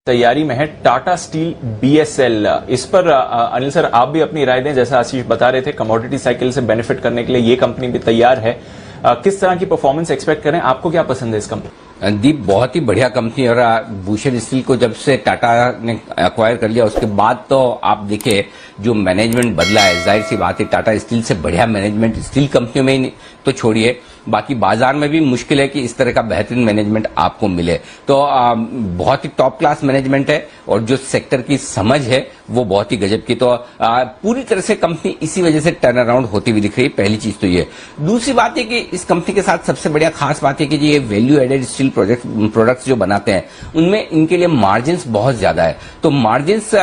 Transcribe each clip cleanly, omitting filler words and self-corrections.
तैयारी में है टाटा स्टील बीएसएल। इस पर अनिल सर आप भी अपनी राय दें। जैसा आशीष बता रहे थे, कमोडिटी साइकिल से बेनिफिट करने के लिए ये कंपनी भी तैयार है। किस तरह की परफॉर्मेंस एक्सपेक्ट करें? आपको क्या पसंद है इस कंपनी? दीप बहुत ही बढ़िया कंपनी। और भूषण स्टील को जब से टाटा ने एक्वायर कर लिया उसके बाद तो आप देखिए जो मैनेजमेंट बदला है, जाहिर सी बात है टाटा स्टील से बढ़िया मैनेजमेंट स्टील कंपनियों में ही तो छोड़िए, बाकी बाजार में भी मुश्किल है कि इस तरह का बेहतरीन मैनेजमेंट आपको मिले। तो बहुत ही टॉप क्लास मैनेजमेंट है और जो सेक्टर की समझ है वो बहुत ही गजब की। तो पूरी तरह से कंपनी इसी वजह से टर्न अराउंड होती हुई दिख रही है। पहली चीज तो ये। दूसरी बात है कि इस कंपनी के साथ सबसे बढ़िया खास बात है कि ये वैल्यू एडेड स्टील प्रोडक्ट्स जो बनाते हैं उनमें इनके लिए मार्जिन्स बहुत ज्यादा है। तो मार्जिन्स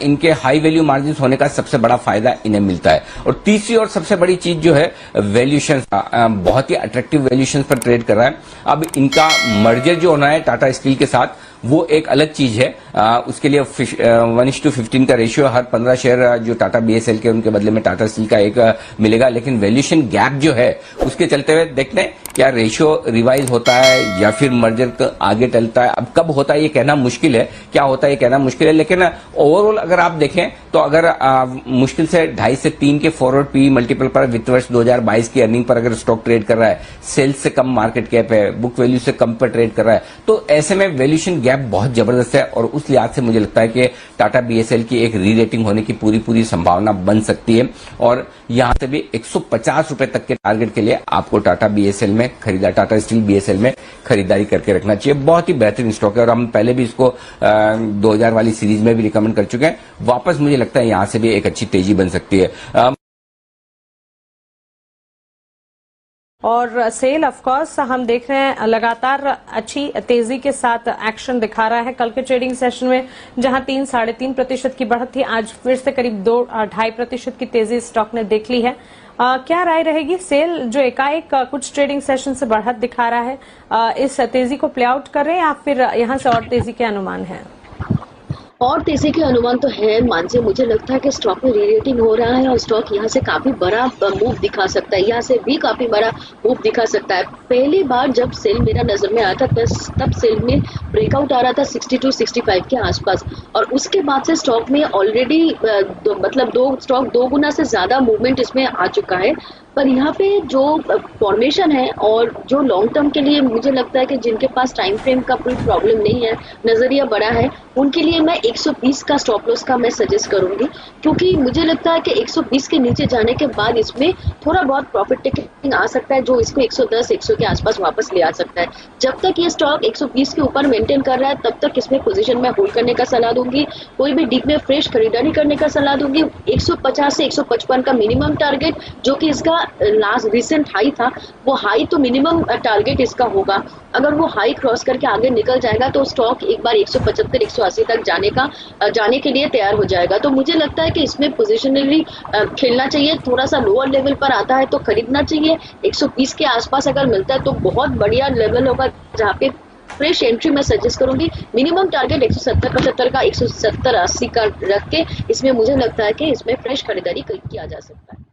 इनके हाई वैल्यू मार्जिन्स होने का सबसे बड़ा फायदा इन्हें मिलता है। और तीसरी और सबसे बड़ी चीज जो है वैल्यूएशन, बहुत ही अट्रैक्टिव वैल्यूएशन पर ट्रेड कर रहा है। अब इनका मर्जर जो होना है टाटा स्टील के साथ वो एक अलग चीज है। उसके लिए 1:15 का रेशियो, हर 15 शेयर जो टाटा बीएसएल के उनके बदले में टाटा स्टील का एक मिलेगा। लेकिन वैल्यूएशन गैप जो है उसके चलते हुए देखते हैं क्या रेशियो रिवाइज होता है या फिर मर्जर आगे टलता है। अब कब होता है ये कहना मुश्किल है, क्या होता है ये कहना मुश्किल है। लेकिन ओवरऑल अगर आप देखें तो अगर मुश्किल से 2.5 से 3 के फॉरवर्ड पी मल्टीपल पर वित्त वर्ष 2022 की अर्निंग पर अगर स्टॉक ट्रेड कर रहा है, सेल्स से कम मार्केट कैप है, बुक वैल्यू से कम पर ट्रेड कर रहा है, तो ऐसे में वैल्यूएशन गैप बहुत जबरदस्त है। और उस लिहाज से मुझे लगता है कि टाटा बीएसएल की एक री रेटिंग होने की पूरी संभावना बन सकती है। और यहां से भी 150 रुपए तक के टारगेट के लिए आपको टाटा बीएसएल में टाटा स्टील बीएसएल में खरीदारी करके रखना चाहिए। बहुत ही बेहतरीन स्टॉक है और हम पहले भी इसको 2000 वाली सीरीज में भी रिकमेंड कर चुके हैं। वापस मुझे लगता है यहां से भी एक अच्छी तेजी बन सकती है। और सेल ऑफ कोर्स हम देख रहे हैं लगातार अच्छी तेजी के साथ एक्शन दिखा रहा है। कल के ट्रेडिंग सेशन में जहां 3-3.5% की बढ़त थी, आज फिर से करीब 2-2.5% की तेजी स्टॉक ने देख ली है। क्या राय रहेगी? सेल जो एकाएक कुछ ट्रेडिंग सेशन से बढ़त दिखा रहा है, इस तेजी को प्ले आउट कर रहे हैं या फिर यहां से और तेजी के अनुमान है? और तेजी के अनुमान तो है मानसे। मुझे लगता है कि स्टॉक में रीरेटिंग हो रहा है और स्टॉक यहाँ से काफी बड़ा मूव दिखा सकता है, यहाँ से भी काफी बड़ा मूव दिखा सकता है। पहली बार जब सेल मेरा नजर में आया था तब सेल में ब्रेकआउट आ रहा था 62-65 के आसपास और उसके बाद से स्टॉक में ऑलरेडी स्टॉक 2 गुना से ज्यादा मूवमेंट इसमें आ चुका है। पर यहाँ पे जो फॉर्मेशन है और जो लॉन्ग टर्म के लिए मुझे लगता है कि जिनके पास टाइम फ्रेम का कोई प्रॉब्लम नहीं है, नजरिया बड़ा है, उनके लिए मैं 120 का स्टॉप लॉस का मैं सजेस्ट करूंगी। क्योंकि मुझे लगता है कि 120 के नीचे जाने के बाद इसमें थोड़ा बहुत प्रॉफिट टेकिंग आ सकता है जो इसको 110-100 के आसपास वापस ले आ सकता है। जब तक ये स्टॉक 120 के ऊपर मेंटेन कर रहा है तब तक इसमें पोजीशन में होल्ड करने का सलाह दूंगी। कोई भी डीप में फ्रेश खरीदारी करने का सलाह दूंगी। 150 से 155 का मिनिमम टारगेट जो कि इसका लास्ट रिसेंट हाई था, वो हाई तो मिनिमम टारगेट इसका होगा। अगर वो हाई क्रॉस करके आगे निकल जाएगा तो स्टॉक एक बार 175-180 तक जाने के लिए तैयार हो जाएगा। तो मुझे लगता है कि इसमें पोजिशनली खेलना चाहिए। थोड़ा सा लोअर लेवल पर आता है तो खरीदना चाहिए। 120 के आसपास अगर मिलता है तो बहुत बढ़िया लेवल होगा जहाँ पे फ्रेश एंट्री मैं सजेस्ट करूंगी। मिनिमम टारगेट 170-75 का, 170-80 का रख के इसमें मुझे लगता है कि इसमें फ्रेश खरीदारी किया जा सकता है।